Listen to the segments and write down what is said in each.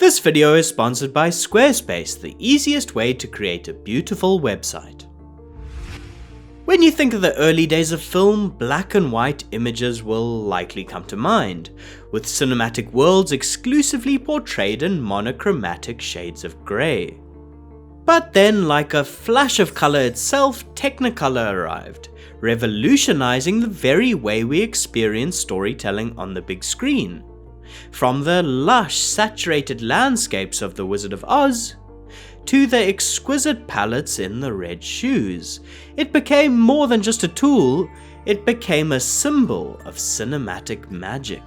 This video is sponsored by Squarespace, the easiest way to create a beautiful website. When you think of the early days of film, black and white images will likely come to mind, with cinematic worlds exclusively portrayed in monochromatic shades of grey. But then, like a flash of colour itself, Technicolor arrived, revolutionising the very way we experience storytelling on the big screen. From the lush, saturated landscapes of The Wizard of Oz, to the exquisite palettes in the red shoes, it became more than just a tool, it became a symbol of cinematic magic.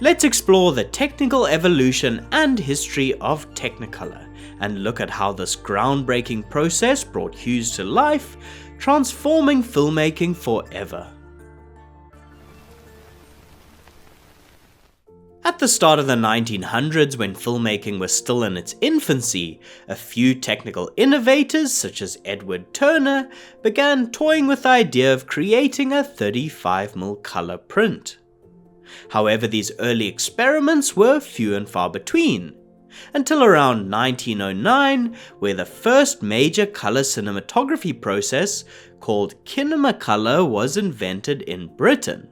Let's explore the technical evolution and history of Technicolor, and look at how this groundbreaking process brought hues to life, transforming filmmaking forever. At the start of the 1900s, when filmmaking was still in its infancy, a few technical innovators such as Edward Turner began toying with the idea of creating a 35mm color print. However, these early experiments were few and far between, until around 1909, where the first major color cinematography process, called Kinemacolor, was invented in Britain.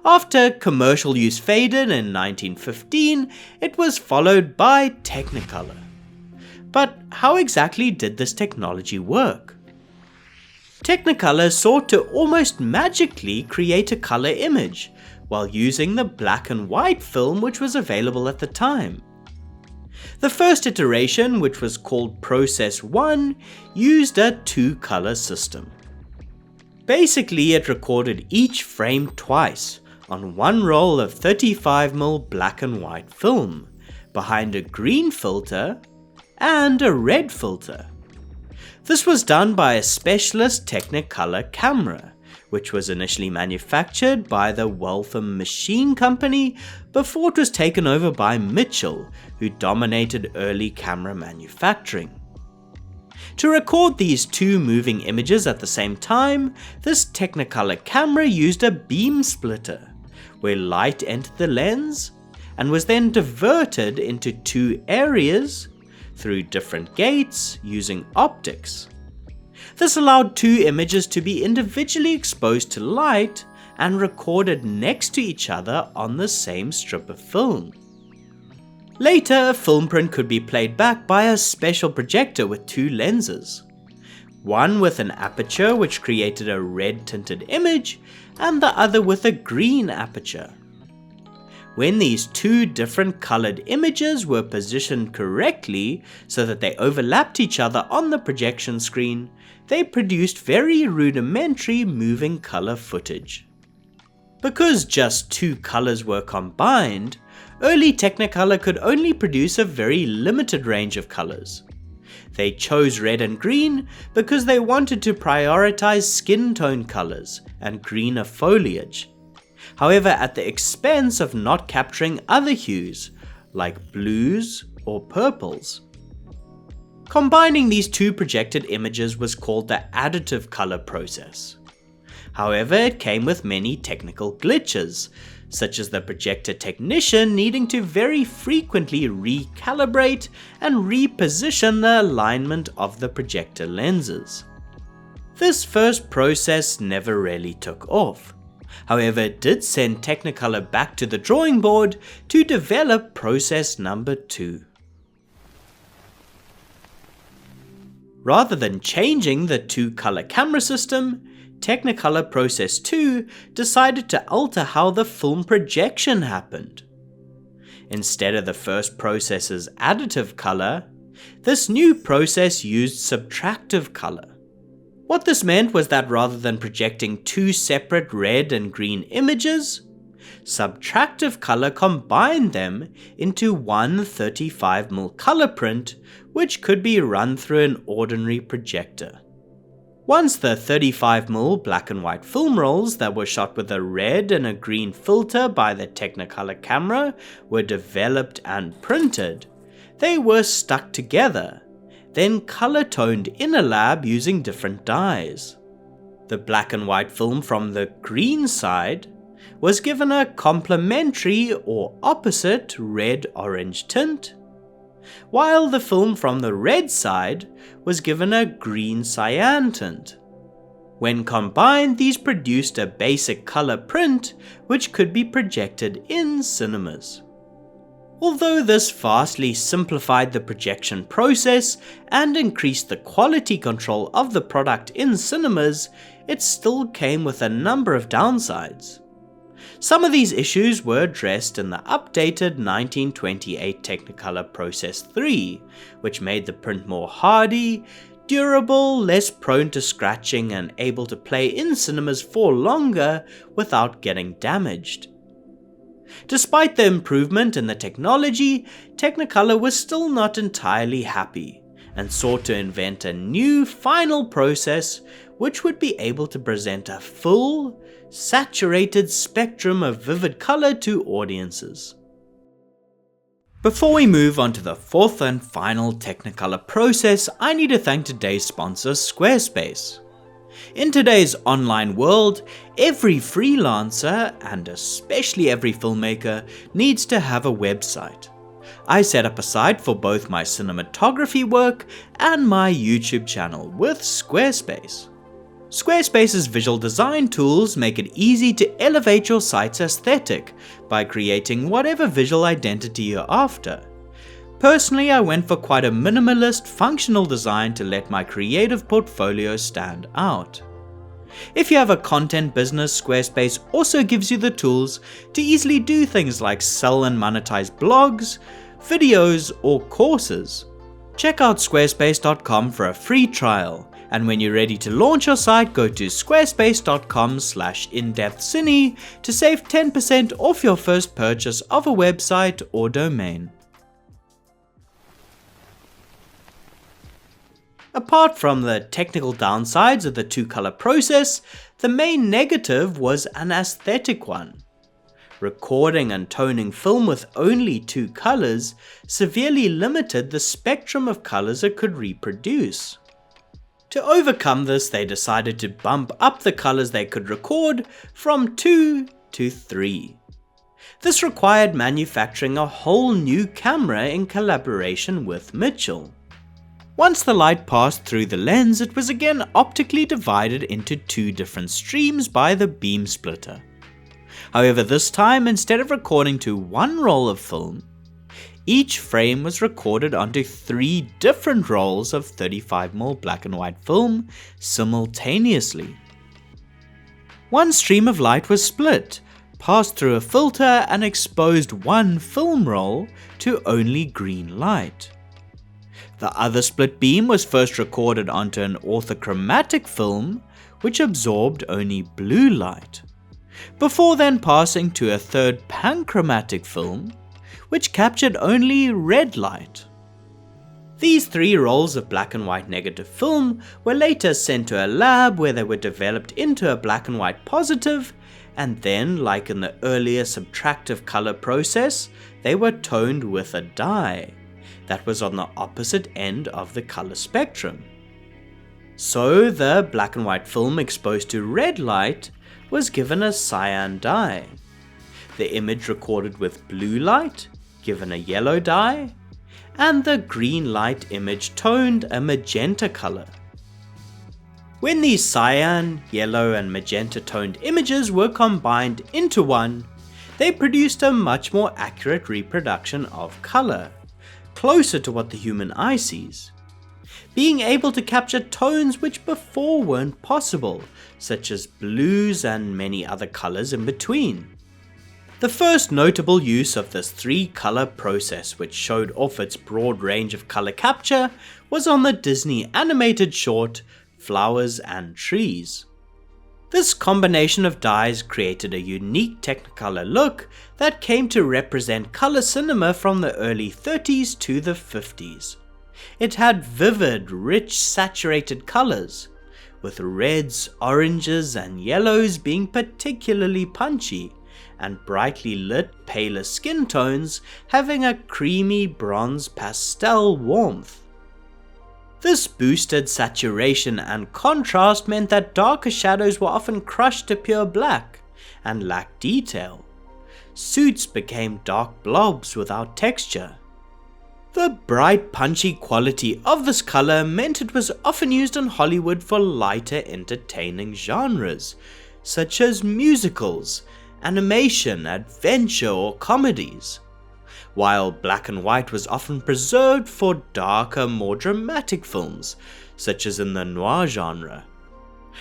After commercial use faded in 1915, it was followed by Technicolor. But how exactly did this technology work? Technicolor sought to almost magically create a color image, while using the black and white film which was available at the time. The first iteration, which was called Process 1, used a two-color system. Basically, it recorded each frame twice, on one roll of 35mm black and white film, behind a green filter and a red filter. This was done by a specialist Technicolor camera, which was initially manufactured by the Waltham Machine Company before it was taken over by Mitchell, who dominated early camera manufacturing. To record these two moving images at the same time, this Technicolor camera used a beam splitter, where light entered the lens and was then diverted into two areas through different gates using optics. This allowed two images to be individually exposed to light and recorded next to each other on the same strip of film. Later, a film print could be played back by a special projector with two lenses, one with an aperture which created a red tinted image, and the other with a green aperture. When these two different colored images were positioned correctly so that they overlapped each other on the projection screen, they produced very rudimentary moving color footage. Because just two colors were combined, early Technicolor could only produce a very limited range of colors. They chose red and green because they wanted to prioritize skin tone colors and greener foliage, however at the expense of not capturing other hues like blues or purples. Combining these two projected images was called the Additive Color Process. However, it came with many technical glitches, such as the projector technician needing to very frequently recalibrate and reposition the alignment of the projector lenses. This first process never really took off. However, it did send Technicolor back to the drawing board to develop process number 2. Rather than changing the two-color camera system, Technicolor Process 2 decided to alter how the film projection happened. Instead of the first process's additive color, this new process used subtractive color. What this meant was that rather than projecting two separate red and green images, subtractive color combined them into one 35mm color print, which could be run through an ordinary projector. Once the 35mm black and white film rolls that were shot with a red and a green filter by the Technicolor camera were developed and printed, they were stuck together, then color-toned in a lab using different dyes. The black and white film from the green side was given a complementary or opposite red-orange tint, while the film from the red side was given a green cyan tint. When combined, these produced a basic color print which could be projected in cinemas. Although this vastly simplified the projection process and increased the quality control of the product in cinemas, it still came with a number of downsides. Some of these issues were addressed in the updated 1928 Technicolor Process 3, which made the print more hardy, durable, less prone to scratching, and able to play in cinemas for longer without getting damaged. Despite the improvement in the technology, Technicolor was still not entirely happy, and sought to invent a new final process which would be able to present a full, saturated spectrum of vivid color to audiences. Before we move on to the fourth and final Technicolor process, I need to thank today's sponsor, Squarespace. In today's online world, every freelancer, and especially every filmmaker, needs to have a website. I set up a site for both my cinematography work and my YouTube channel with Squarespace. Squarespace's visual design tools make it easy to elevate your site's aesthetic by creating whatever visual identity you're after. Personally, I went for quite a minimalist, functional design to let my creative portfolio stand out. If you have a content business, Squarespace also gives you the tools to easily do things like sell and monetize blogs, videos, or courses. Check out squarespace.com for a free trial, and when you're ready to launch your site, go to squarespace.com/indepthcine to save 10% off your first purchase of a website or domain. Apart from the technical downsides of the two-color process, the main negative was an aesthetic one. Recording and toning film with only two colors severely limited the spectrum of colors it could reproduce. To overcome this, they decided to bump up the colors they could record from 2 to 3. This required manufacturing a whole new camera in collaboration with Mitchell. Once the light passed through the lens, it was again optically divided into two different streams by the beam splitter. However, this time, instead of recording to one roll of film, each frame was recorded onto 3 different rolls of 35mm black and white film simultaneously. One stream of light was split, passed through a filter, and exposed one film roll to only green light. The other split beam was first recorded onto an orthochromatic film, which absorbed only blue light, before then passing to a third panchromatic film, which captured only red light. These 3 rolls of black and white negative film were later sent to a lab where they were developed into a black and white positive, and then, like in the earlier subtractive color process, they were toned with a dye that was on the opposite end of the color spectrum. So the black and white film exposed to red light was given a cyan dye, the image recorded with blue light given a yellow dye, and the green light image toned a magenta color. When these cyan, yellow, and magenta toned images were combined into one, they produced a much more accurate reproduction of color, closer to what the human eye sees, being able to capture tones which before weren't possible, such as blues and many other colors in between. The first notable use of this 3-color process, which showed off its broad range of color capture, was on the Disney animated short Flowers and Trees. This combination of dyes created a unique Technicolor look that came to represent color cinema from the early 30s to the 50s. It had vivid, rich, saturated colors, with reds, oranges, and yellows being particularly punchy, and brightly lit, paler skin tones having a creamy bronze pastel warmth. This boosted saturation and contrast meant that darker shadows were often crushed to pure black, and lacked detail. Suits became dark blobs without texture. The bright, punchy quality of this color meant it was often used in Hollywood for lighter, entertaining genres, such as musicals, animation, adventure, or comedies, while black and white was often preserved for darker, more dramatic films, such as in the noir genre.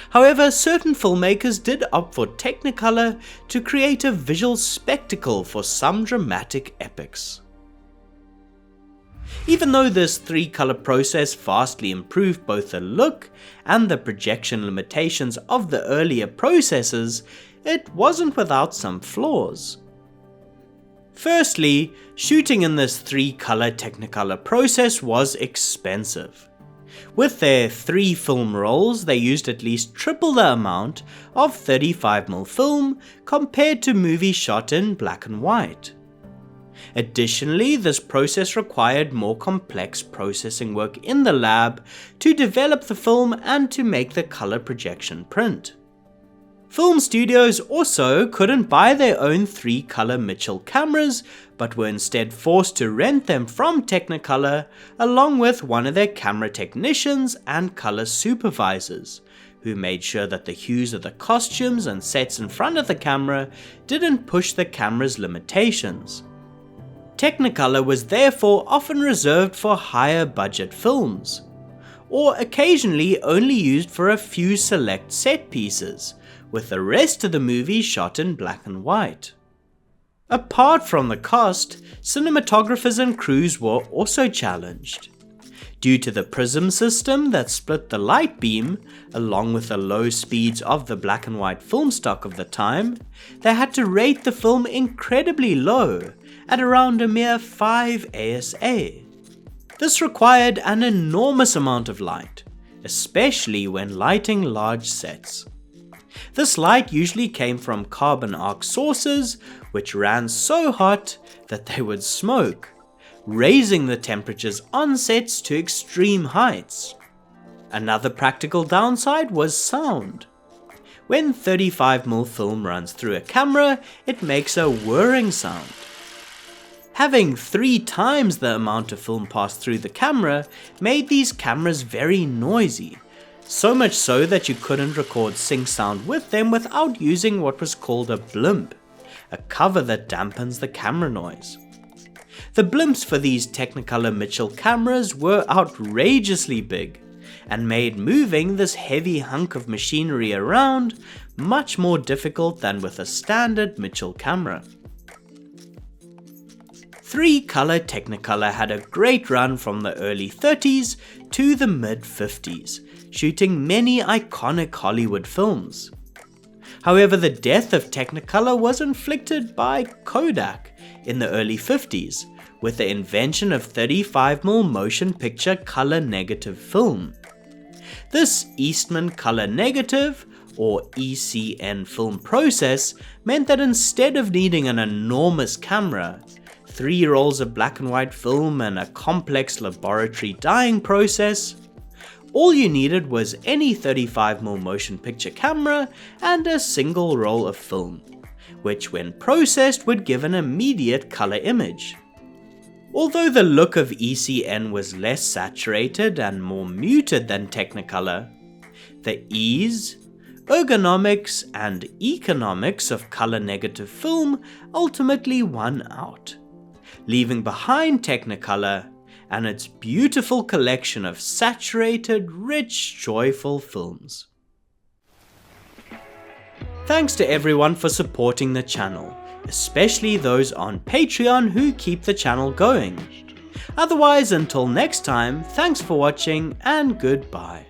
However, certain filmmakers did opt for Technicolor to create a visual spectacle for some dramatic epics. Even though this 3-color process vastly improved both the look and the projection limitations of the earlier processes, it wasn't without some flaws. Firstly, shooting in this 3-color Technicolor process was expensive. With their 3 film rolls, they used at least triple the amount of 35mm film compared to movies shot in black and white. Additionally, this process required more complex processing work in the lab to develop the film and to make the color projection print. Film studios also couldn't buy their own 3-color Mitchell cameras, but were instead forced to rent them from Technicolor along with one of their camera technicians and color supervisors, who made sure that the hues of the costumes and sets in front of the camera didn't push the camera's limitations. Technicolor was therefore often reserved for higher budget films, or occasionally only used for a few select set pieces, with the rest of the movie shot in black and white. Apart from the cost, cinematographers and crews were also challenged. Due to the prism system that split the light beam, along with the low speeds of the black and white film stock of the time, they had to rate the film incredibly low, at around a mere 5 ASA. This required an enormous amount of light, especially when lighting large sets. This light usually came from carbon arc sources, which ran so hot that they would smoke, raising the temperatures on sets to extreme heights. Another practical downside was sound. When 35mm film runs through a camera, it makes a whirring sound. Having 3 times the amount of film pass through the camera made these cameras very noisy, so much so that you couldn't record sync sound with them without using what was called a blimp, a cover that dampens the camera noise. The blimps for these Technicolor Mitchell cameras were outrageously big, and made moving this heavy hunk of machinery around much more difficult than with a standard Mitchell camera. 3-color Technicolor had a great run from the early 30s to the mid 50s, shooting many iconic Hollywood films. However, the death of Technicolor was inflicted by Kodak in the early 50s, with the invention of 35mm motion picture color negative film. This Eastman color negative, or ECN film process, meant that instead of needing an enormous camera, 3 rolls of black and white film and a complex laboratory dyeing process, all you needed was any 35mm motion picture camera and a single roll of film, which when processed would give an immediate color image. Although the look of ECN was less saturated and more muted than Technicolor, the ease, ergonomics, and economics of color negative film ultimately won out, leaving behind Technicolor and its beautiful collection of saturated, rich, joyful films. Thanks to everyone for supporting the channel, especially those on Patreon who keep the channel going. Otherwise, until next time, thanks for watching and goodbye.